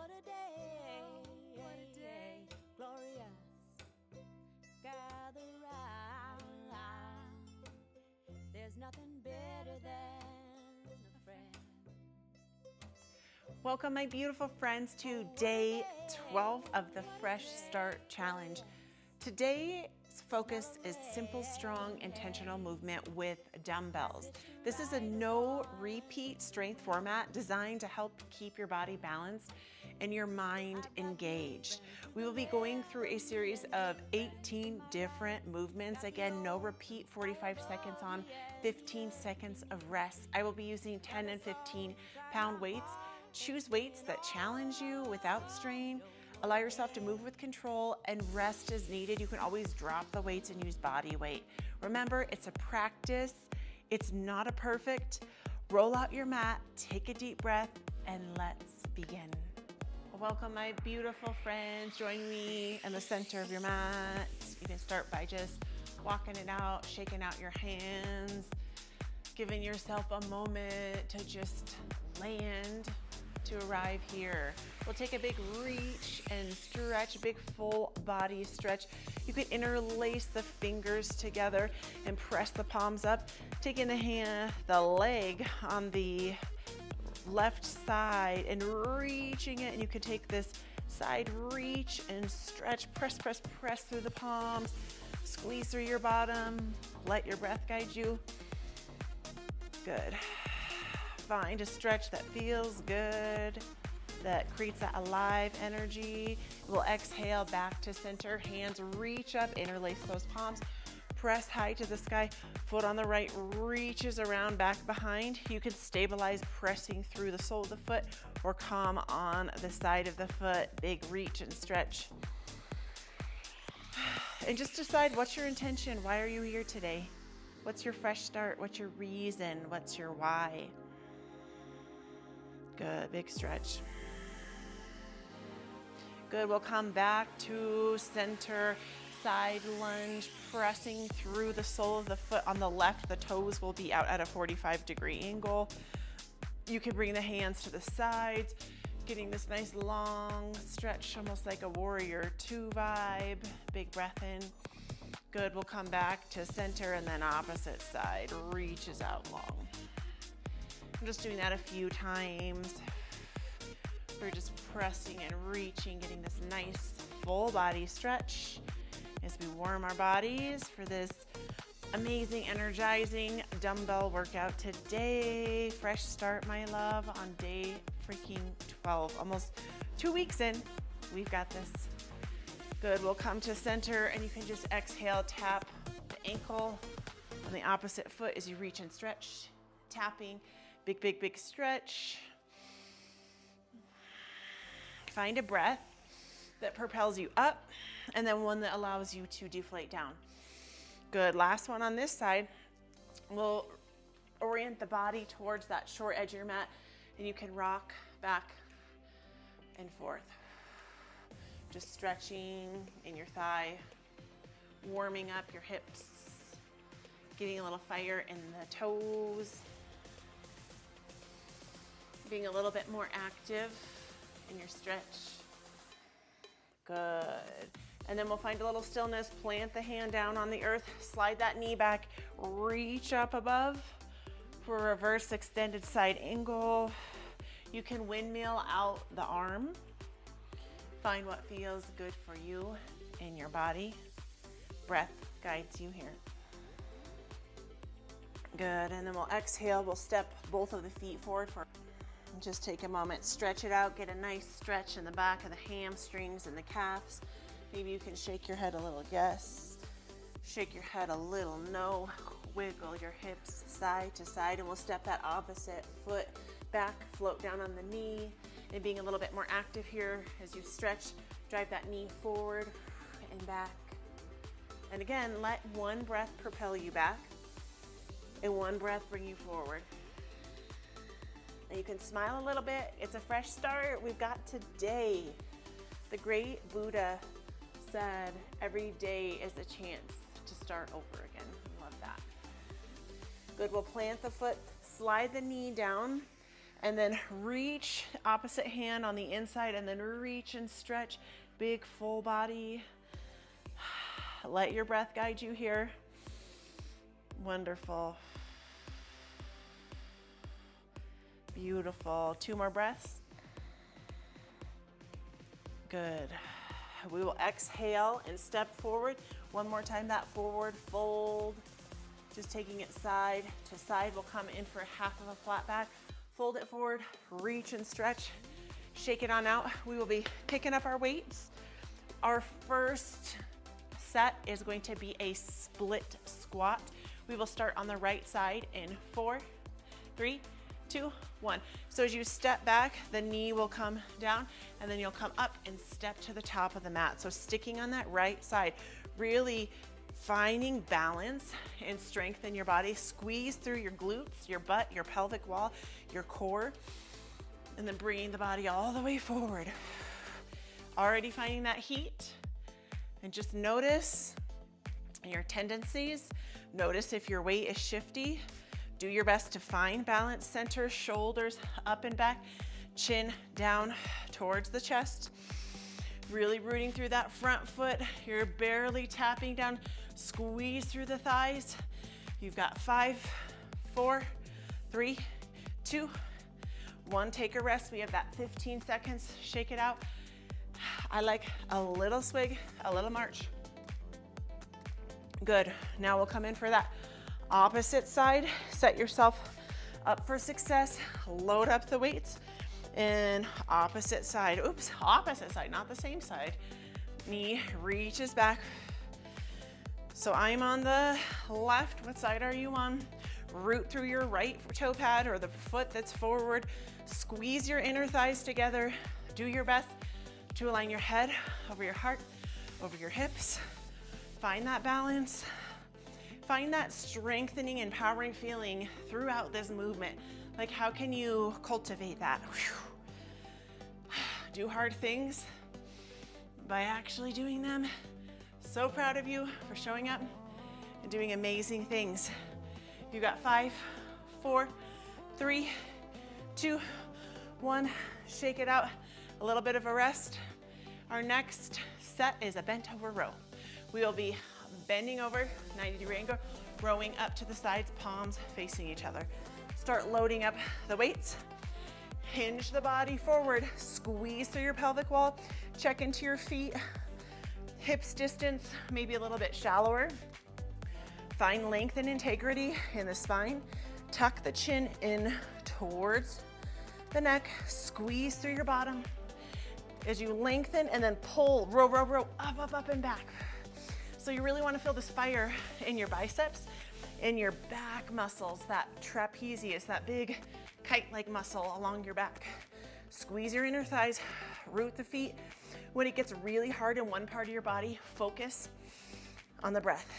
What a day, glorious. Gather round. There's nothing better than a friend. Welcome, my beautiful friends, to day 12 of the Fresh Start Challenge. Today's focus is simple, strong, intentional movement with dumbbells. This is a no repeat strength format designed to help keep your body balanced and your mind engaged. We will be going through a series of 18 different movements. Again, no repeat, 45 seconds on, 15 seconds of rest. I will be using 10 and 15 pound weights. Choose weights that challenge you without strain. Allow yourself to move with control and rest as needed. You can always drop the weights and use body weight. Remember, it's a practice. It's not a perfect. Roll out your mat, take a deep breath, and let's begin. Welcome, my beautiful friends. Join me in the center of your mat. You can start by just walking it out, shaking out your hands, giving yourself a moment to just land, to arrive here. We'll take a big reach and stretch, big full body stretch. You can interlace the fingers together and press the palms up, taking the leg on the left side and reaching it. And you can take this side reach and stretch, press through the palms, squeeze through your bottom, let your breath guide you. Good. Find a stretch that feels good, that creates that alive energy. We'll exhale back to center, hands reach up, interlace those palms, press high to the sky, foot on the right reaches around back behind. You can stabilize pressing through the sole of the foot or calm on the side of the foot, big reach and stretch. And just decide, what's your intention? Why are you here today? What's your fresh start? What's your reason? What's your why? Good, big stretch. Good, we'll come back to center, side lunge, pressing through the sole of the foot on the left. The toes will be out at a 45-degree angle. You can bring the hands to the sides, getting this nice long stretch, almost like a warrior two vibe. Big breath in. Good, we'll come back to center and then opposite side, reaches out long. I'm just doing that a few times. We're just pressing and reaching, getting this nice full body stretch as we warm our bodies for this amazing, energizing dumbbell workout today. Fresh start, my love, on day freaking 12. Almost 2 weeks in, we've got this. Good, we'll come to center and you can just exhale, tap the ankle on the opposite foot as you reach and stretch, tapping. Big stretch. Find a breath that propels you up and then one that allows you to deflate down. Good, last one on this side. We'll orient the body towards that short edge of your mat and you can rock back and forth. Just stretching in your thigh, warming up your hips, getting a little fire in the toes, being a little bit more active in your stretch. Good. And then we'll find a little stillness, plant the hand down on the earth, slide that knee back, reach up above for a reverse extended side angle. You can windmill out the arm. Find what feels good for you in your body. Breath guides you here. Good, and then we'll exhale. We'll step both of the feet forward for just take a moment, stretch it out, get a nice stretch in the back of the hamstrings and the calves. Maybe you can shake your head a little yes, shake your head a little no, wiggle your hips side to side, and we'll step that opposite foot back, float down on the knee, and being a little bit more active here as you stretch, drive that knee forward and back. And again, let one breath propel you back and one breath bring you forward. And you can smile a little bit. It's a fresh start. We've got today. The great Buddha said, every day is a chance to start over again. Love that. Good, we'll plant the foot, slide the knee down, And then reach, opposite hand on the inside, and then reach and stretch. Big full body. Let your breath guide you here. Wonderful. Beautiful. 2 more breaths. Good. We will exhale and step forward. One more time, that forward fold. Just taking it side to side. We'll come in for half of a flat back. Fold it forward, reach and stretch. Shake it on out. We will be picking up our weights. Our first set is going to be a split squat. We will start on the right side in 4, 3, 2, 1. So as you step back, the knee will come down, and then you'll come up and step to the top of the mat. So sticking on that right side, really finding balance and strength in your body. Squeeze through your glutes, your butt, your pelvic wall, your core, and then bringing the body all the way forward. Already finding that heat, and just notice your tendencies. Notice if your weight is shifty. Do your best to find balance, center, shoulders up and back, chin down towards the chest. Really rooting through that front foot. You're barely tapping down. Squeeze through the thighs. You've got 5, 4, 3, 2, 1. Take a rest. We have that 15 seconds. Shake it out. I like a little swig, a little march. Good. Now we'll come in for that opposite side. Set yourself up for success. Load up the weights. And opposite side. Oops, opposite side, not the same side. Knee reaches back. So I'm on the left. What side are you on? Root through your right toe pad or the foot that's forward. Squeeze your inner thighs together. Do your best to align your head over your heart, over your hips. Find that balance. Find that strengthening, empowering feeling throughout this movement. Like, how can you cultivate that? Do hard things by actually doing them. So proud of you for showing up and doing amazing things. You got 5, 4, 3, 2, 1. Shake it out. A little bit of a rest. Our next set is a bent over row. We will be bending over, 90-degree angle, rowing up to the sides, palms facing each other. Start loading up the weights. Hinge the body forward. Squeeze through your pelvic wall. Check into your feet. Hips distance, maybe a little bit shallower. Find length and integrity in the spine. Tuck the chin in towards the neck. Squeeze through your bottom. As you lengthen and then pull, row, row, row, up, up, up and back. So you really want to feel this fire in your biceps, in your back muscles, that trapezius, that big kite-like muscle along your back. Squeeze your inner thighs, root the feet. When it gets really hard in one part of your body, focus on the breath.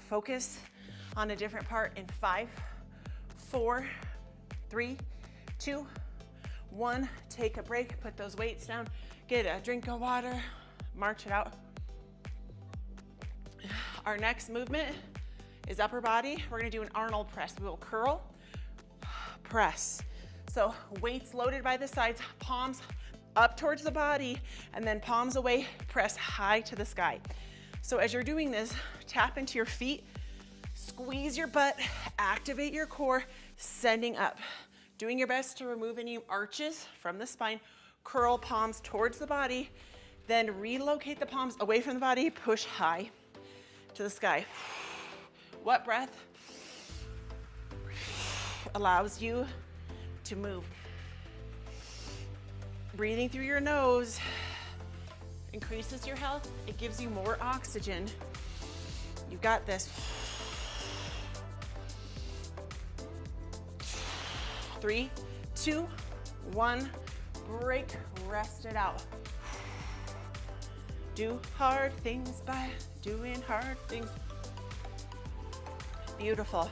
Focus on a different part in 5, 4, 3, 2, 1. Take a break, put those weights down, get a drink of water, march it out. Our next movement is upper body. We're gonna do an Arnold press. We will curl, press. So weights loaded by the sides, palms up towards the body, and then palms away, press high to the sky. So as you're doing this, tap into your feet, squeeze your butt, activate your core, sending up. Doing your best to remove any arches from the spine, curl palms towards the body, then relocate the palms away from the body, push high to the sky. What breath allows you to move? Breathing through your nose increases your health. It gives you more oxygen. You got this. 3, 2, 1. Break, rest it out. Do hard things by doing hard things. Beautiful.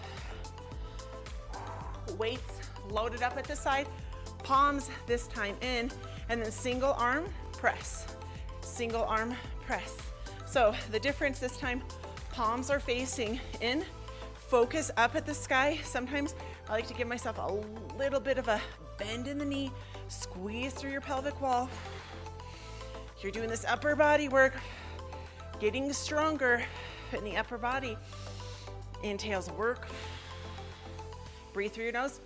Weights loaded up at the side, palms this time in, and then single arm press. Single arm press. So the difference this time, palms are facing in, focus up at the sky. Sometimes I like to give myself a little bit of a bend in the knee, squeeze through your pelvic wall. You're doing this upper body work, getting stronger in the upper body. Inhales, work. Breathe through your nose.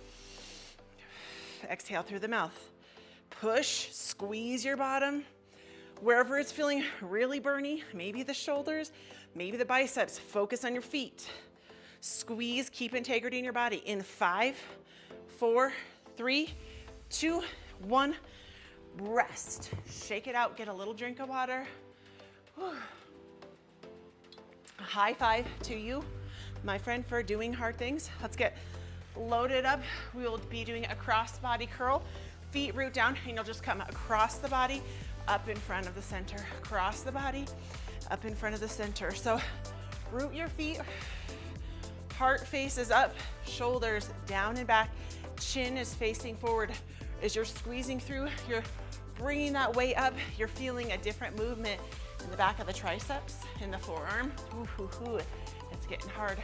Exhale through the mouth. Push, squeeze your bottom. Wherever it's feeling really burny, maybe the shoulders, maybe the biceps, focus on your feet. Squeeze, keep integrity in your body. In 5, 4, 3, 2, 1. Rest. Shake it out, get a little drink of water. Whew. A high five to you, my friend, for doing hard things. Let's get loaded up. We will be doing a cross body curl. Feet root down, and you'll just come across the body, up in front of the center. Across the body, up in front of the center. So root your feet, heart faces up, shoulders down and back, chin is facing forward. As you're squeezing through, you're bringing that weight up. You're feeling a different movement in the back of the triceps, in the forearm. Ooh, ooh, ooh. It's getting hard.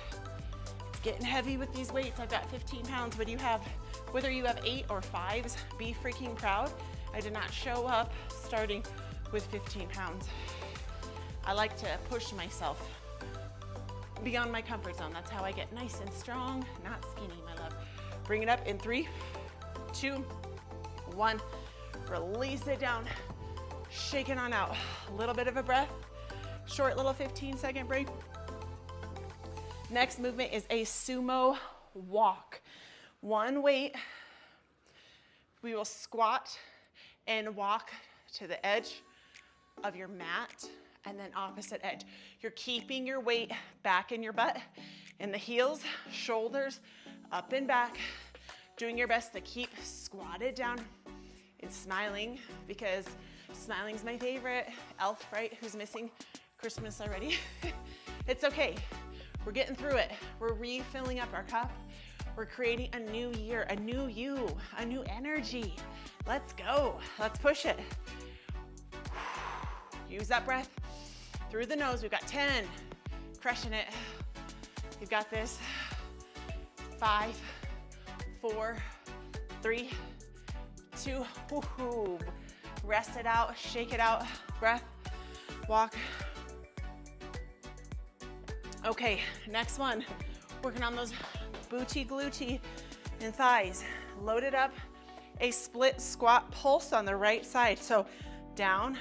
It's getting heavy with these weights. I've got 15 pounds. What do you have? Whether you have 8 or 5s, be freaking proud. I did not show up starting with 15 pounds. I like to push myself beyond my comfort zone. That's how I get nice and strong, not skinny, my love. Bring it up in 3, 2, 1. Release it down. Shake it on out. A little bit of a breath. Short little 15-second break. Next movement is a sumo walk. One weight. We will squat and walk to the edge of your mat, and then opposite edge. You're keeping your weight back in your butt, in the heels, shoulders up and back. Doing your best to keep squatted down and smiling, because smiling's my favorite. Elf, right? Who's missing Christmas already? It's okay. We're getting through it. We're refilling up our cup. We're creating a new year, a new you, a new energy. Let's go. Let's push it. Use that breath through the nose. We've got 10. Crushing it. You've got this. 5, 4, 3, 2. Woohoo. Rest it out. Shake it out. Breath. Walk. Okay, next one. Working on those booty, glutey, and thighs. Load it up. A split squat pulse on the right side. So down,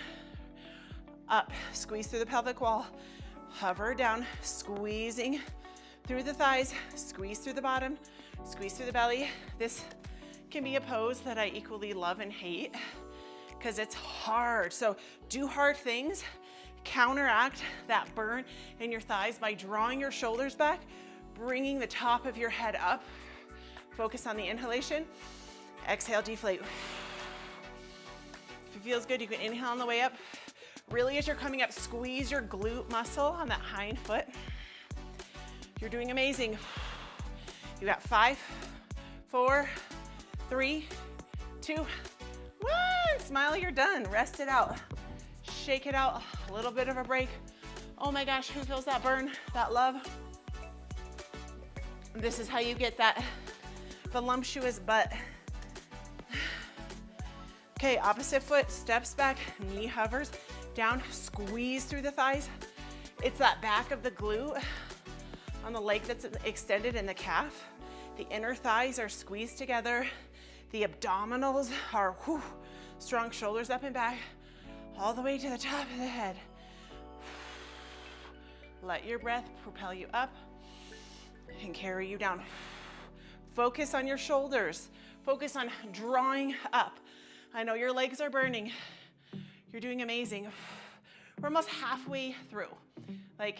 up, squeeze through the pelvic wall, hover down, squeezing through the thighs, squeeze through the bottom, squeeze through the belly. This can be a pose that I equally love and hate because it's hard. So do hard things, counteract that burn in your thighs by drawing your shoulders back, bringing the top of your head up. Focus on the inhalation. Exhale, deflate. If it feels good, you can inhale on the way up. Really, as you're coming up, squeeze your glute muscle on that hind foot. You're doing amazing. You got 5, 4, 3, 2, 1. Smile, you're done. Rest it out. Shake it out. A little bit of a break. Oh my gosh, who feels that burn, that love? This is how you get that voluptuous butt. Okay, opposite foot steps back, knee hovers down, squeeze through the thighs. It's that back of the glute on the leg that's extended in the calf. The inner thighs are squeezed together. The abdominals are strong, shoulders up and back, all the way to the top of the head. Let your breath propel you up and carry you down. Focus on your shoulders. Focus on drawing up. I know your legs are burning. You're doing amazing. We're almost halfway through. Like,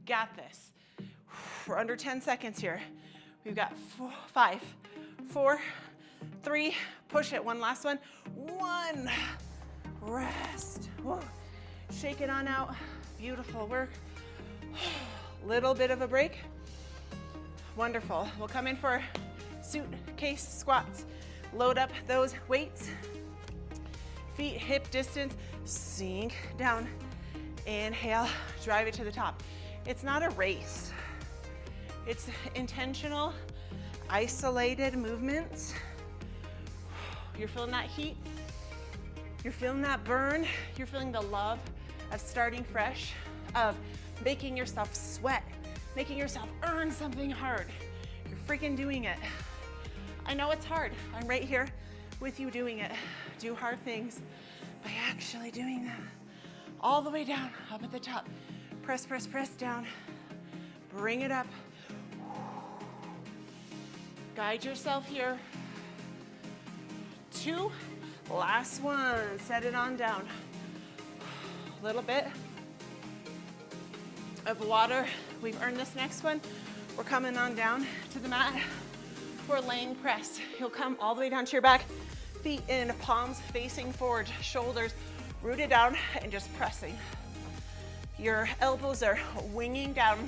got this. We're under 10 seconds here. We've got 5, 4, 3, push it. One last one. 1, rest. Whoa. Shake it on out. Beautiful work. Little bit of a break. Wonderful. We'll come in for suitcase squats. Load up those weights. Feet hip distance, sink down, inhale, drive it to the top. It's not a race. It's intentional, isolated movements. You're feeling that heat. You're feeling that burn. You're feeling the love of starting fresh, of making yourself sweat, making yourself earn something hard. You're freaking doing it. I know it's hard. I'm right here with you doing it. Do hard things by actually doing them. All the way down, up at the top. Press, press, press down. Bring it up. Guide yourself here. 2, last one. Set it on down. A little bit of water. We've earned this next one. We're coming on down to the mat for laying press. You'll come all the way down to your back, feet in, palms facing forward, shoulders rooted down, and just pressing. Your elbows are winging down.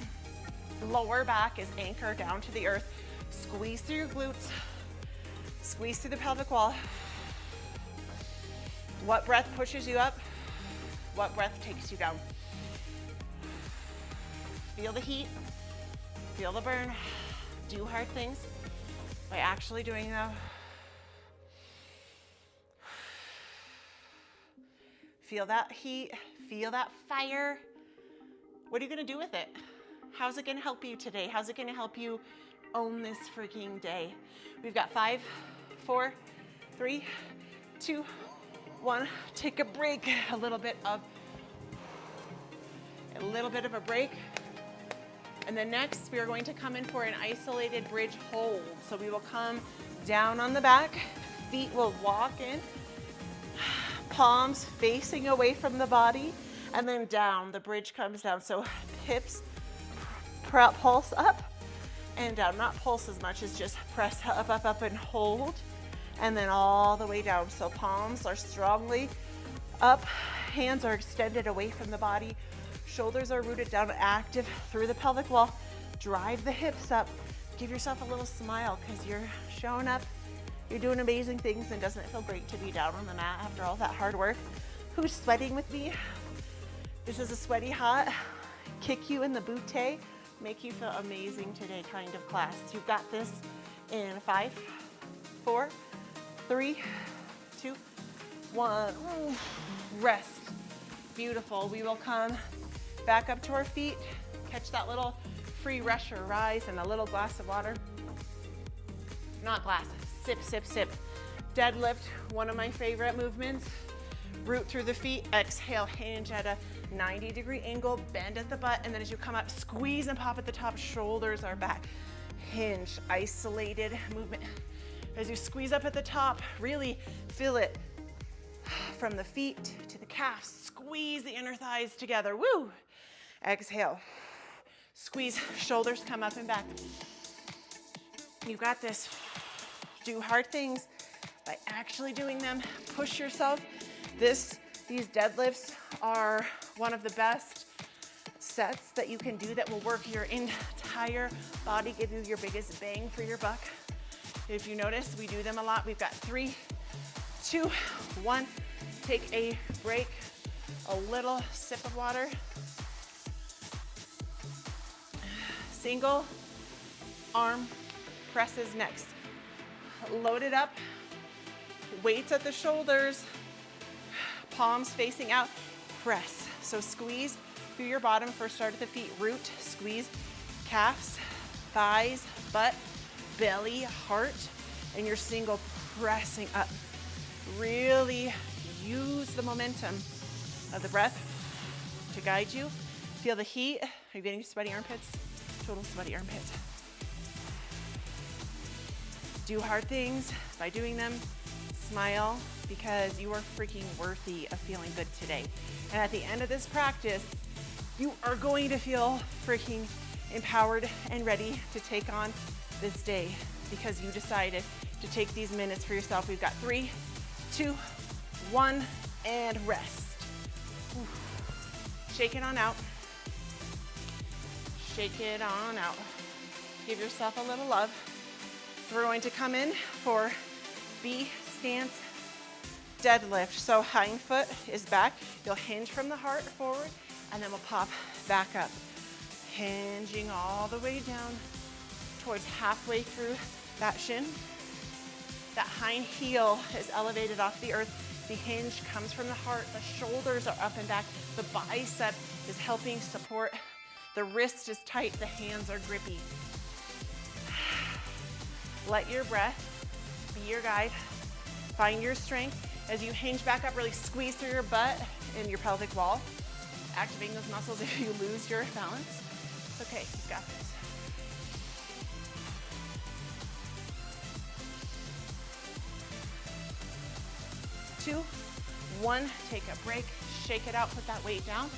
Lower back is anchored down to the earth. Squeeze through your glutes. Squeeze through the pelvic wall. What breath pushes you up? What breath takes you down? Feel the heat. Feel the burn. Do hard things by actually doing them. Feel that heat. Feel that fire. What are you gonna do with it? How's it gonna help you today? How's it gonna help you own this freaking day? We've got 5, 4, 3, 2, 1. Take a break. A little bit of a break. And then next, we are going to come in for an isolated bridge hold. So we will come down on the back. Feet will walk in. Palms facing away from the body. And then down. The bridge comes down. So hips pulse up and down. Not pulse as much as just press up, up, up, and hold. And then all the way down. So palms are strongly up. Hands are extended away from the body. Shoulders are rooted down, active through the pelvic wall. Drive the hips up. Give yourself a little smile because you're showing up. You're doing amazing things, and doesn't it feel great to be down on the mat after all that hard work? Who's sweating with me? This is a sweaty, hot, kick you in the booty, make you feel amazing today kind of class. You've got this in 5, 4, 3, 2, 1. Ooh, rest. Beautiful. We will come back up to our feet, catch that little free rush or rise, and a little glass of water. Not glass, sip, sip, sip. Deadlift, one of my favorite movements. Root through the feet, exhale, hinge at a 90-degree angle, bend at the butt, and then as you come up, squeeze and pop at the top, shoulders are back. Hinge, isolated movement. As you squeeze up at the top, really feel it from the feet to the calves. Squeeze the inner thighs together, woo! Exhale, squeeze, shoulders come up and back. You got this. Do hard things by actually doing them. Push yourself. These deadlifts are one of the best sets that you can do that will work your entire body, give you your biggest bang for your buck. If you notice, we do them a lot. We've got 3, 2, 1. Take a break, a little sip of water. Single arm presses next. Load it up, weights at the shoulders, palms facing out, press. So squeeze through your bottom, first start at the feet, root, squeeze, calves, thighs, butt, belly, heart, and your single pressing up. Really use the momentum of the breath to guide you. Feel the heat. Are you getting sweaty armpits? Total sweaty armpits. Do hard things by doing them. Smile because you are freaking worthy of feeling good today. And at the end of this practice, you are going to feel freaking empowered and ready to take on this day because you decided to take these minutes for yourself. We've got 3, 2, 1, and rest. Shake it on out. Shake it on out. Give yourself a little love. We're going to come in for B stance deadlift. So hind foot is back. You'll hinge from the heart forward, and then we'll pop back up. Hinging all the way down towards halfway through that shin. That hind heel is elevated off the earth. The hinge comes from the heart. The shoulders are up and back. The bicep is helping support. The wrist is tight. The hands are grippy. Let your breath be your guide. Find your strength. As you hinge back up, really squeeze through your butt and your pelvic wall. Activating those muscles if you lose your balance. It's okay, you've got this. Two, one, take a break, shake it out, put that weight down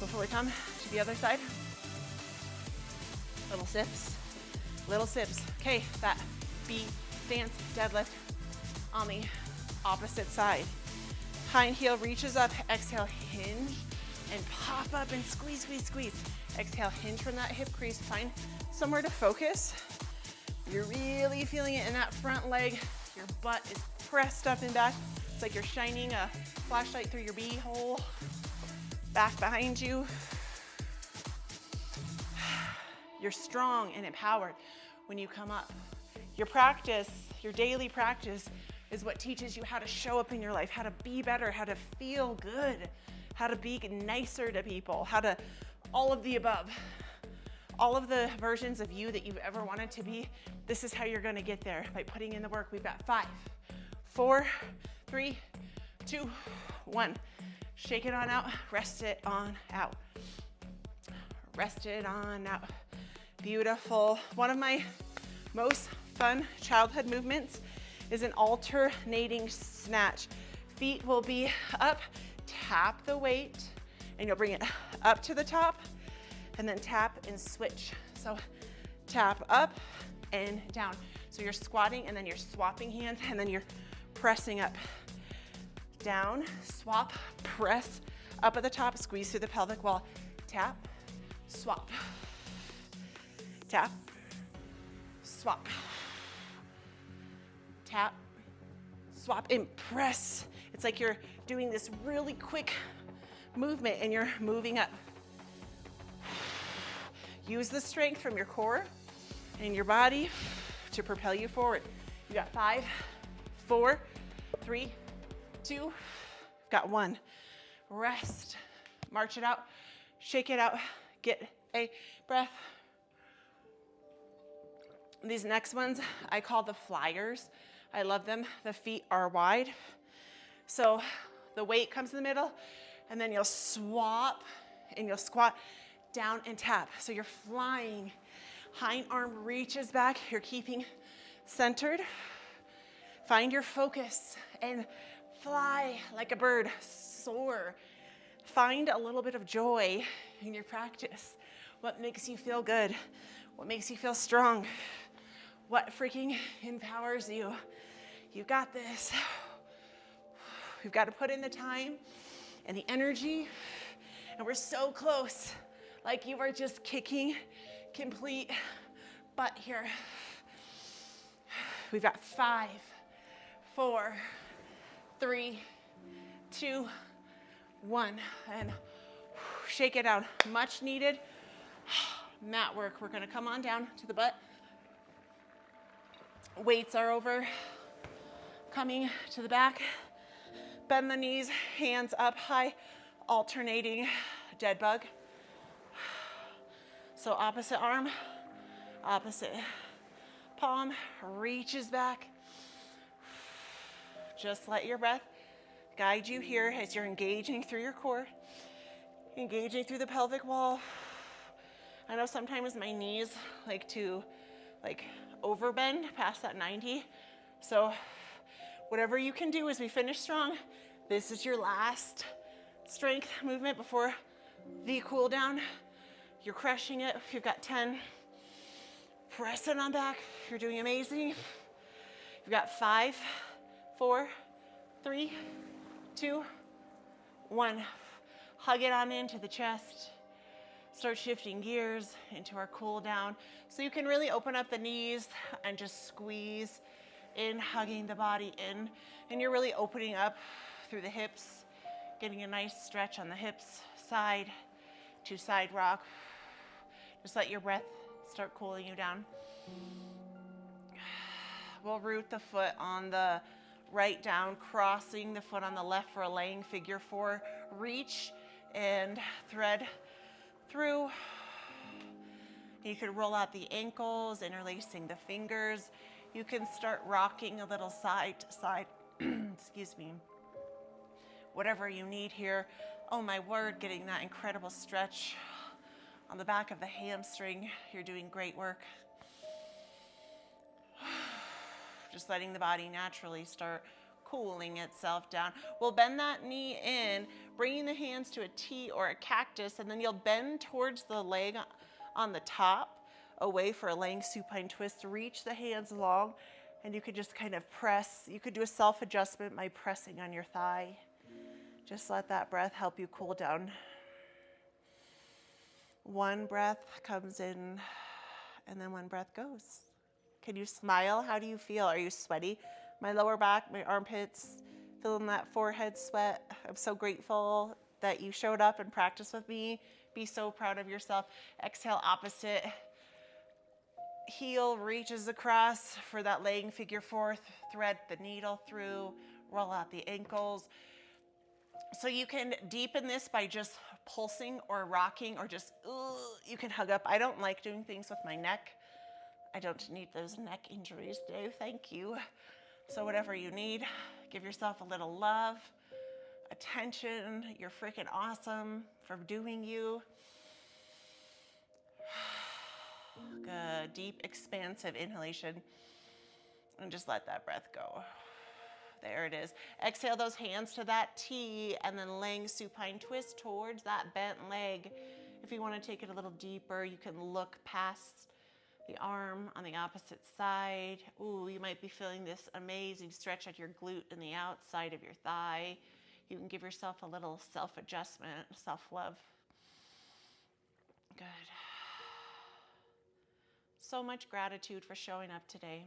before we come to the other side. Little sips, little sips. Okay, that B stance deadlift on the opposite side. Hind heel reaches up, exhale, hinge, and pop up and squeeze, squeeze, squeeze. Exhale, hinge from that hip crease, find somewhere to focus. You're really feeling it in that front leg. Your butt is pressed up and back. It's like you're shining a flashlight through your beehole. Back behind you. You're strong and empowered when you come up. Your practice, your daily practice, is what teaches you how to show up in your life, how to be better, how to feel good, how to be nicer to people, how to, all of the above. All of the versions of you that you've ever wanted to be, this is how you're gonna get there, by putting in the work. We've got 5, 4, 3, 2, 1. Shake it on out, rest it on out. Rest it on out. Beautiful. One of my most fun childhood movements is an alternating snatch. Feet will be up, tap the weight, and you'll bring it up to the top, and then tap and switch. So tap up and down. So you're squatting, and then you're swapping hands, and then you're pressing up. Down, swap, press, up at the top, squeeze through the pelvic wall. Tap, swap, tap, swap, tap, swap, and press. It's like you're doing this really quick movement and you're moving up. Use the strength from your core and your body to propel you forward. You got 5, 4, 3, 2, got 1. Rest, march it out, shake it out, get a breath. These next ones I call the flyers. I love them. The feet are wide. So the weight comes in the middle, and then you'll swap and you'll squat down and tap. So you're flying. Hind arm reaches back. You're keeping centered. Find your focus and fly like a bird. Soar. Find a little bit of joy in your practice. What makes you feel good? What makes you feel strong? What freaking empowers you? You got this. We've got to put in the time and the energy, and we're so close. Like you are just kicking complete butt here. We've got 5, 4, 3, 2, 1, and shake it out. Much needed mat work. We're gonna come on down to the butt. Weights are over, coming to the back. Bend the knees, hands up high, alternating dead bug. So opposite arm, opposite palm reaches back. Just let your breath guide you here as you're engaging through your core, engaging through the pelvic wall. I know sometimes my knees like to overbend past that 90. So whatever you can do as we finish strong, this is your last strength movement before the cool down. You're crushing it. You've got 10. Press it on back. You're doing amazing. You've got 5, 4, 3, 2, 1. Hug it on into the chest. Start shifting gears into our cool down. So you can really open up the knees and just squeeze in, hugging the body in. And you're really opening up through the hips, getting a nice stretch on the hips, side to side rock. Just let your breath start cooling you down. We'll root the foot on the right down, crossing the foot on the left for a laying figure four. Reach and thread through. You could roll out the ankles, interlacing the fingers. You can start rocking a little side to side. Excuse me. Whatever you need here. Oh my word, getting that incredible stretch on the back of the hamstring. You're doing great work. Just letting the body naturally start cooling itself down. We'll bend that knee in, bringing the hands to a T or a cactus, and then you'll bend towards the leg on the top, away for a laying supine twist. Reach the hands long, and you could just kind of press. You could do a self-adjustment by pressing on your thigh. Just let that breath help you cool down. One breath comes in, and then one breath goes. Can you smile? How do you feel? Are you sweaty? My lower back, my armpits, feeling that forehead sweat. I'm so grateful that you showed up and practiced with me. Be so proud of yourself. Exhale, opposite. Heel reaches across for that laying figure four. Thread the needle through. Roll out the ankles. So you can deepen this by just pulsing or rocking or just, you can hug up. I don't like doing things with my neck. I don't need those neck injuries, no, thank you. So whatever you need, give yourself a little love, attention. You're freaking awesome for doing you. Good, deep, expansive inhalation. And just let that breath go. There it is. Exhale those hands to that T and then laying supine twist towards that bent leg. If you want to take it a little deeper, you can look past the arm on the opposite side. Ooh, you might be feeling this amazing stretch at your glute and the outside of your thigh. You can give yourself a little self-adjustment, self-love. Good. So much gratitude for showing up today.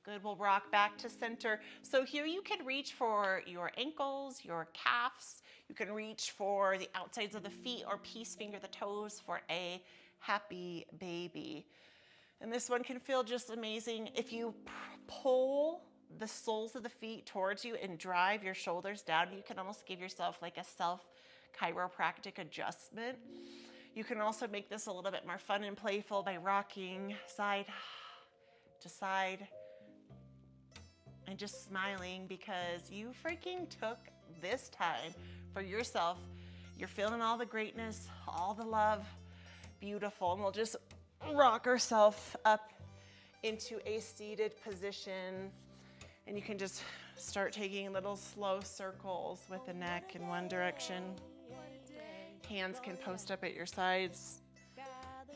Good, we'll rock back to center. So here you can reach for your ankles, your calves. You can reach for the outsides of the feet or peace finger the toes for a happy baby. And this one can feel just amazing. If you pull the soles of the feet towards you and drive your shoulders down, you can almost give yourself like a self-chiropractic adjustment. You can also make this a little bit more fun and playful by rocking side to side and just smiling because you freaking took this time for yourself. You're feeling all the greatness, all the love. Beautiful. And we'll just rock ourselves up into a seated position. And you can just start taking little slow circles with the neck in one direction. Hands can post up at your sides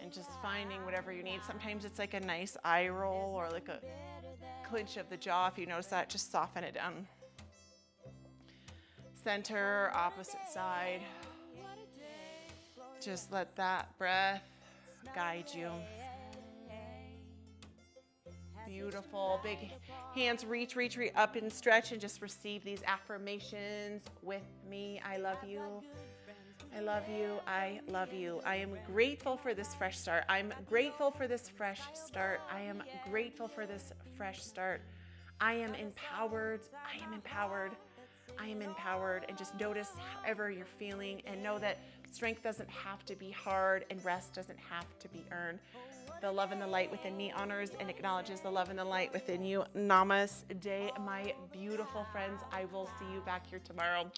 and just finding whatever you need. Sometimes it's like a nice eye roll or like a clinch of the jaw. If you notice that, just soften it down. Center, opposite side. Just let that breath guide you. Beautiful. Big hands reach up and stretch and just receive these affirmations with me. I love you. I love you. I love you. I am grateful for this fresh start. I'm grateful for this fresh start. I am grateful for this fresh start. I am empowered. I am empowered. I am empowered. And just notice however you're feeling and know that strength doesn't have to be hard and rest doesn't have to be earned. The love and the light within me honors and acknowledges the love and the light within you. Namaste, my beautiful friends. I will see you back here tomorrow.